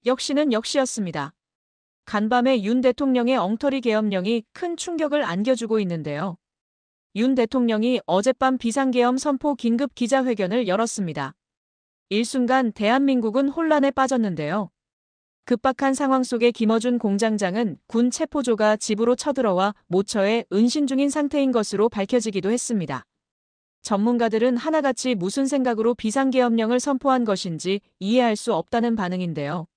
역시는 역시였습니다. 간밤에 윤 대통령의 엉터리 계엄령이 큰 충격을 안겨주고 있는데요. 윤 대통령이 어젯밤 비상계엄 선포 긴급 기자회견을 열었습니다. 일순간 대한민국은 혼란에 빠졌는데요. 급박한 상황 속에 김어준 공장장은 군 체포조가 집으로 쳐들어와 모처에 은신 중인 상태인 것으로 밝혀지기도 했습니다. 전문가들은 하나같이 무슨 생각으로 비상계엄령을 선포한 것인지 이해할 수 없다는 반응인데요.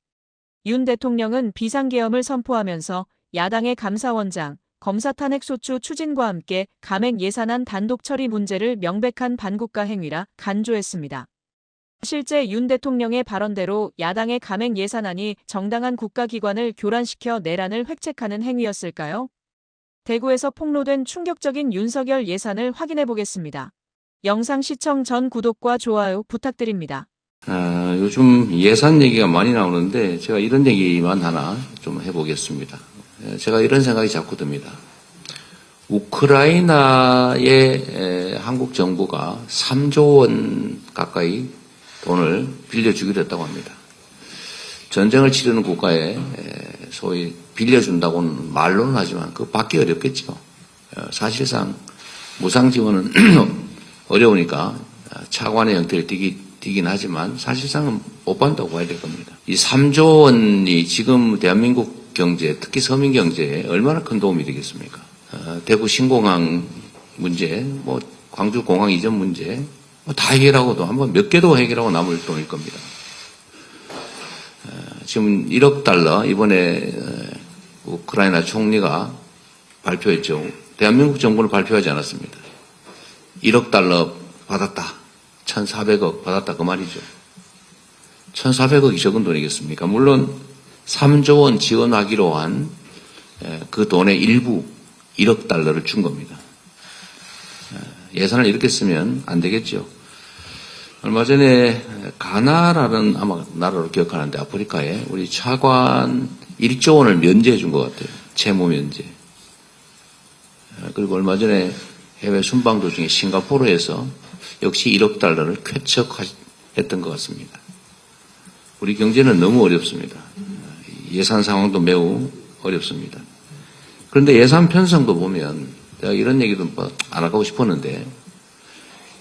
윤 대통령은 비상계엄을 선포하면서 야당의 감사원장, 검사탄핵소추 추진과 함께 감액 예산안 단독 처리 문제를 명백한 반국가 행위라 간주했습니다. 실제 윤 대통령의 발언대로 야당의 감액 예산안이 정당한 국가기관을 교란시켜 내란을 획책하는 행위였을까요? 대구에서 폭로된 충격적인 윤석열 예산을 확인해 보겠습니다. 영상 시청 전 구독과 좋아요 부탁드립니다. 요즘 예산 얘기가 많이 나오는데 제가 이런 얘기만 하나 좀 해보겠습니다. 제가 이런 생각이 자꾸 듭니다. 우크라이나의 한국 정부가 3조 원 가까이 돈을 빌려주기로 했다고 합니다. 전쟁을 치르는 국가에 소위 빌려준다고는 말로는 하지만 그거 받기 어렵겠죠. 사실상 무상 지원은 어려우니까 차관의 형태를 띠긴 하지만 사실상은 못 받는다고 봐야 될 겁니다. 이 3조 원이 지금 대한민국 경제, 특히 서민 경제에 얼마나 큰 도움이 되겠습니까? 대구 신공항 문제, 광주 공항 이전 문제, 다 해결하고도 한번 몇 개도 해결하고 남을 돈일 겁니다. 지금 1억 달러 이번에 우크라이나 총리가 발표했죠. 대한민국 정부는 발표하지 않았습니다. 1억 달러 받았다. 1,400억 받았다 그 말이죠. 1,400억이 적은 돈이겠습니까? 물론 3조 원 지원하기로 한 그 돈의 일부 1억 달러를 준 겁니다. 예산을 이렇게 쓰면 안 되겠죠. 얼마 전에 가나라는 아마 나라로 기억하는데 아프리카에 우리 차관 1조 원을 면제해 준 것 같아요. 채무 면제. 그리고 얼마 전에 해외 순방 도중에 싱가포르에서 역시 1억 달러를 쾌척했던 것 같습니다. 우리 경제는 너무 어렵습니다. 예산 상황도 매우 어렵습니다. 그런데 예산 편성도 보면 제가 이런 얘기도 안 하고 싶었는데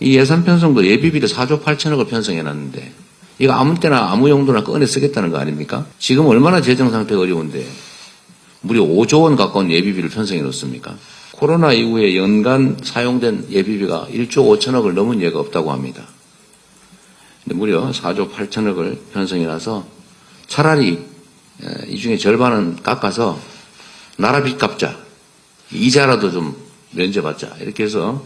이 예산 편성도 예비비를 4조 8천억을 편성해놨는데 이거 아무 때나 아무 용도나 꺼내 쓰겠다는 거 아닙니까? 지금 얼마나 재정 상태가 어려운데 무려 5조 원 가까운 예비비를 편성해 놓습니까? 코로나 이후에 연간 사용된 예비비가 1조 5천억을 넘은 예가 없다고 합니다. 근데 무려 4조 8천억을 편성해놔서 차라리 이 중에 절반은 깎아서 나라 빚 갚자. 이자라도 좀 면제받자. 이렇게 해서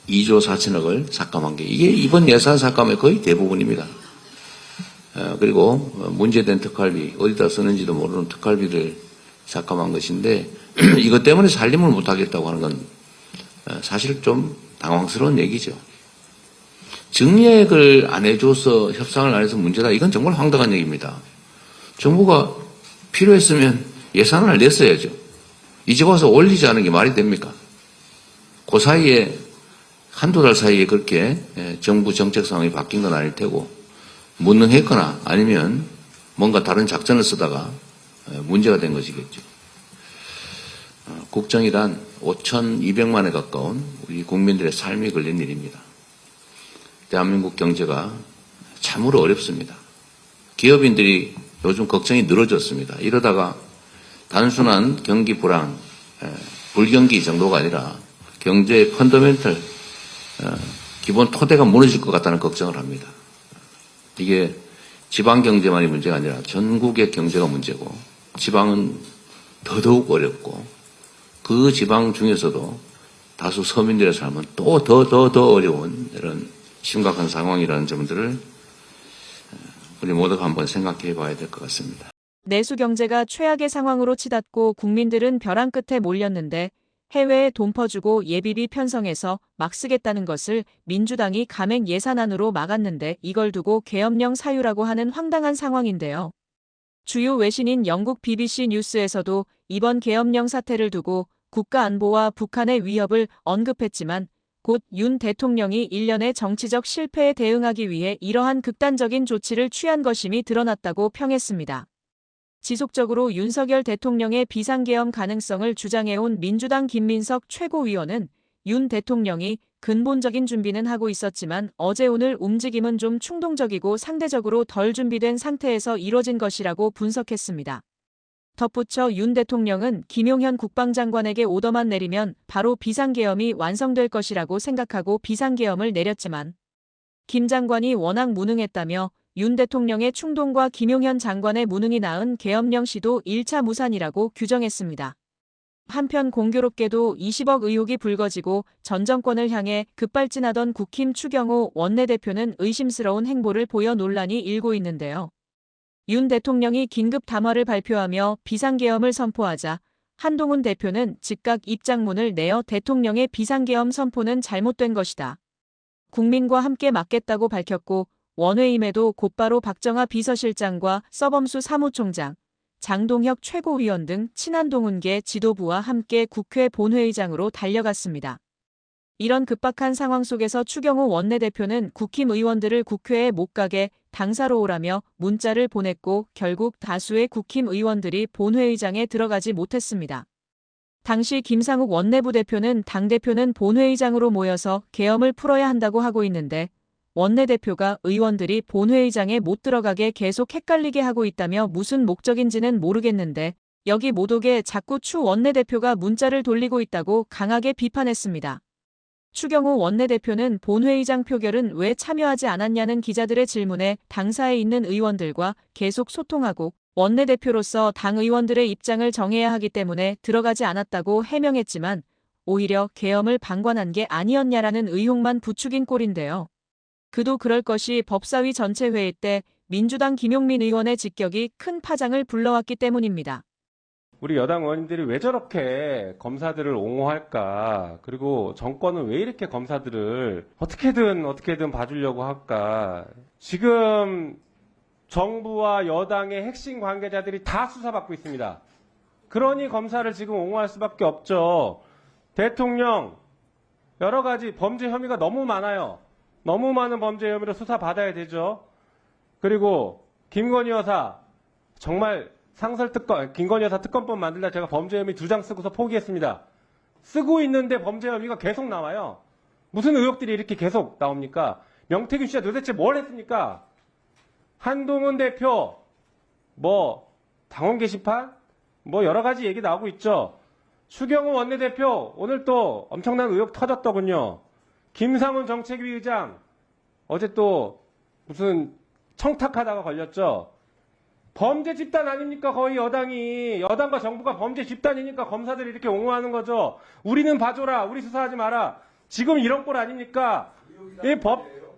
2조 4천억을 삭감한 게 이게 이번 예산 삭감의 거의 대부분입니다. 그리고 문제된 특활비, 어디다 쓰는지도 모르는 특활비를 삭감한 것인데 이것 때문에 살림을 못하겠다고 하는 건 사실 좀 당황스러운 얘기죠. 증액을 안 해줘서 협상을 안 해서 문제다. 이건 정말 황당한 얘기입니다. 정부가 필요했으면 예산을 냈어야죠. 이제 와서 올리지 않은 게 말이 됩니까? 그 사이에 한두 달 사이에 그렇게 정부 정책 상황이 바뀐 건 아닐 테고 무능했거나 아니면 뭔가 다른 작전을 쓰다가 문제가 된 것이겠죠. 국정이란 5,200만에 가까운 우리 국민들의 삶이 걸린 일입니다. 대한민국 경제가 참으로 어렵습니다. 기업인들이 요즘 걱정이 늘어졌습니다. 이러다가 단순한 경기 불황, 불경기 정도가 아니라 경제의 펀더멘털, 기본 토대가 무너질 것 같다는 걱정을 합니다. 이게 지방 경제만이 문제가 아니라 전국의 경제가 문제고 지방은 더더욱 어렵고 그 지방 중에서도 다수 서민들의 삶은 또 더 어려운 이런 심각한 상황이라는 점들을 우리 모두가 한번 생각해 봐야 될 것 같습니다. 내수 경제가 최악의 상황으로 치닫고 국민들은 벼랑 끝에 몰렸는데 해외에 돈 퍼주고 예비비 편성해서 막 쓰겠다는 것을 민주당이 감액 예산안으로 막았는데 이걸 두고 계엄령 사유라고 하는 황당한 상황인데요. 주요 외신인 영국 BBC 뉴스에서도 이번 계엄령 사태를 두고 국가안보와 북한의 위협을 언급했지만 곧 윤 대통령이 일련의 정치적 실패에 대응하기 위해 이러한 극단적인 조치를 취한 것임이 드러났다고 평했습니다. 지속적으로 윤석열 대통령의 비상계엄 가능성을 주장해온 민주당 김민석 최고위원은 윤 대통령이 근본적인 준비는 하고 있었지만 어제 오늘 움직임은 좀 충동적이고 상대적으로 덜 준비된 상태에서 이뤄진 것이라고 분석했습니다. 덧붙여 윤 대통령은 김용현 국방장관에게 오더만 내리면 바로 비상계엄이 완성될 것이라고 생각하고 비상계엄을 내렸지만 김 장관이 워낙 무능했다며 윤 대통령의 충동과 김용현 장관의 무능이 낳은 계엄령 시도 1차 무산이라고 규정했습니다. 한편 공교롭게도 20억 의혹이 불거지고 전 정권을 향해 급발진하던 국힘 추경호 원내대표는 의심스러운 행보를 보여 논란이 일고 있는데요. 윤 대통령이 긴급 담화를 발표하며 비상계엄을 선포하자 한동훈 대표는 즉각 입장문을 내어 대통령의 비상계엄 선포는 잘못된 것이다. 국민과 함께 막겠다고 밝혔고 원외임에도 곧바로 박정하 비서실장과 서범수 사무총장, 장동혁 최고위원 등 친한동훈계 지도부와 함께 국회 본회의장으로 달려갔습니다. 이런 급박한 상황 속에서 추경호 원내대표는 국힘 의원들을 국회에 못 가게 당사로 오라며 문자를 보냈고 결국 다수의 국힘 의원들이 본회의장에 들어가지 못했습니다. 당시 김상욱 원내부대표는 당대표는 본회의장으로 모여서 계엄을 풀어야 한다고 하고 있는데 원내대표가 의원들이 본회의장에 못 들어가게 계속 헷갈리게 하고 있다며 무슨 목적인지는 모르겠는데 여기 못 오게 자꾸 추 원내대표가 문자를 돌리고 있다고 강하게 비판했습니다. 추경호 원내대표는 본회의장 표결은 왜 참여하지 않았냐는 기자들의 질문에 당사에 있는 의원들과 계속 소통하고 원내대표로서 당 의원들의 입장을 정해야 하기 때문에 들어가지 않았다고 해명했지만 오히려 계엄을 방관한 게 아니었냐라는 의혹만 부추긴 꼴인데요. 그도 그럴 것이 법사위 전체 회의 때 민주당 김용민 의원의 직격이 큰 파장을 불러왔기 때문입니다. 우리 여당 의원님들이 왜 저렇게 검사들을 옹호할까? 그리고 정권은 왜 이렇게 검사들을 어떻게든 봐주려고 할까? 지금 정부와 여당의 핵심 관계자들이 다 수사받고 있습니다. 그러니 검사를 지금 옹호할 수밖에 없죠. 대통령 여러 가지 범죄 혐의가 너무 많아요. 너무 많은 범죄 혐의로 수사받아야 되죠. 그리고 김건희 여사 정말 김건희 여사 특검법 만들다 제가 범죄 혐의 2장 쓰고서 포기했습니다. 쓰고 있는데 범죄 혐의가 계속 나와요. 무슨 의혹들이 이렇게 계속 나옵니까? 명태균 씨가 도대체 뭘 했습니까? 한동훈 대표 당원 게시판 여러 가지 얘기 나오고 있죠. 추경호 원내대표 오늘 또 엄청난 의혹 터졌더군요. 김상훈 정책위 의장 어제 또 무슨 청탁하다가 걸렸죠. 범죄 집단 아닙니까? 거의 여당과 정부가 범죄 집단이니까 검사들이 이렇게 옹호하는 거죠. 우리는 봐줘라. 우리 수사하지 마라. 지금 이런 꼴 아닙니까? 이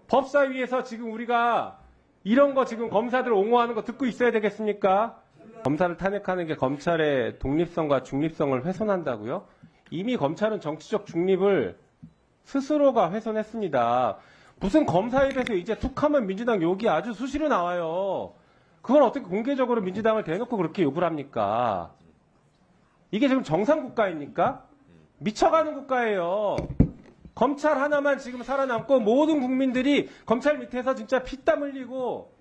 법사위에서 지금 우리가 이런 거 지금 검사들 옹호하는 거 듣고 있어야 되겠습니까? 검사를 탄핵하는 게 검찰의 독립성과 중립성을 훼손한다고요? 이미 검찰은 정치적 중립을 스스로가 훼손했습니다. 무슨 검사 입에서 이제 툭하면 민주당 욕이 아주 수시로 나와요. 그걸 어떻게 공개적으로 민주당을 대놓고 그렇게 욕을 합니까? 이게 지금 정상국가입니까? 미쳐가는 국가예요. 검찰 하나만 지금 살아남고 모든 국민들이 검찰 밑에서 진짜 피땀 흘리고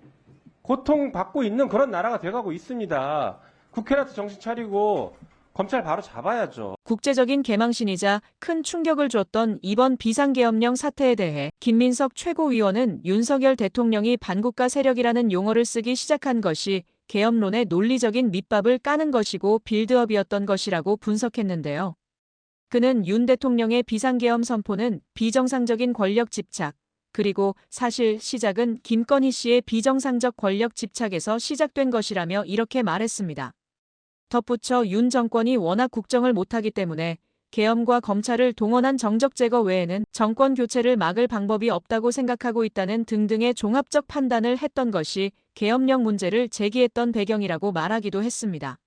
고통받고 있는 그런 나라가 돼가고 있습니다. 국회라도 정신 차리고 검찰 바로 잡아야죠. 국제적인 개망신이자 큰 충격을 줬던 이번 비상계엄령 사태에 대해 김민석 최고위원은 윤석열 대통령이 반국가 세력이라는 용어를 쓰기 시작한 것이 계엄론의 논리적인 밑밥을 까는 것이고 빌드업이었던 것이라고 분석했는데요. 그는 윤 대통령의 비상계엄 선포는 비정상적인 권력 집착, 그리고 사실 시작은 김건희 씨의 비정상적 권력 집착에서 시작된 것이라며 이렇게 말했습니다. 덧붙여 윤 정권이 워낙 국정을 못하기 때문에 계엄과 검찰을 동원한 정적 제거 외에는 정권 교체를 막을 방법이 없다고 생각하고 있다는 등등의 종합적 판단을 했던 것이 계엄령 문제를 제기했던 배경이라고 말하기도 했습니다.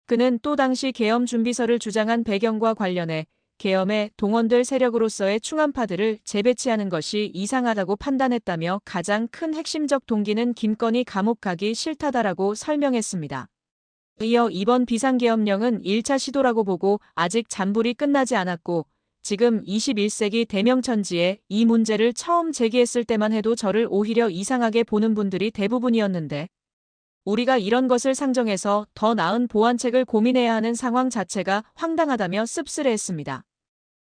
그는 또 당시 계엄 준비설을 주장한 배경과 관련해 계엄에 동원될 세력으로서의 충암파들을 재배치하는 것이 이상하다고 판단했다며 가장 큰 핵심적 동기는 김건희 감옥 가기 싫다다라고 설명했습니다. 이어 이번 비상계엄령은 1차 시도라고 보고 아직 잔불이 끝나지 않았고 지금 21세기 대명천지에 이 문제를 처음 제기했을 때만 해도 저를 오히려 이상하게 보는 분들이 대부분이었는데 우리가 이런 것을 상정해서 더 나은 보완책을 고민해야 하는 상황 자체가 황당하다며 씁쓸해했습니다.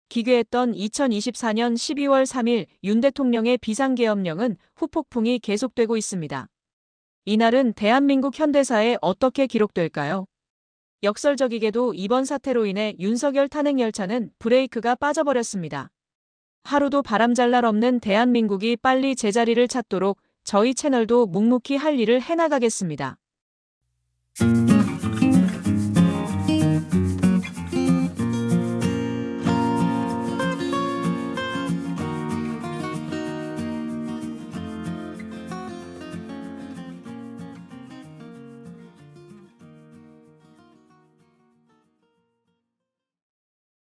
기괴했던 2024년 12월 3일 윤 대통령의 비상계엄령은 후폭풍이 계속되고 있습니다. 이날은 대한민국 현대사에 어떻게 기록될까요? 역설적이게도 이번 사태로 인해 윤석열 탄핵 열차는 브레이크가 빠져버렸습니다. 하루도 바람잘 날 없는 대한민국이 빨리 제자리를 찾도록 저희 채널도 묵묵히 할 일을 해나가겠습니다.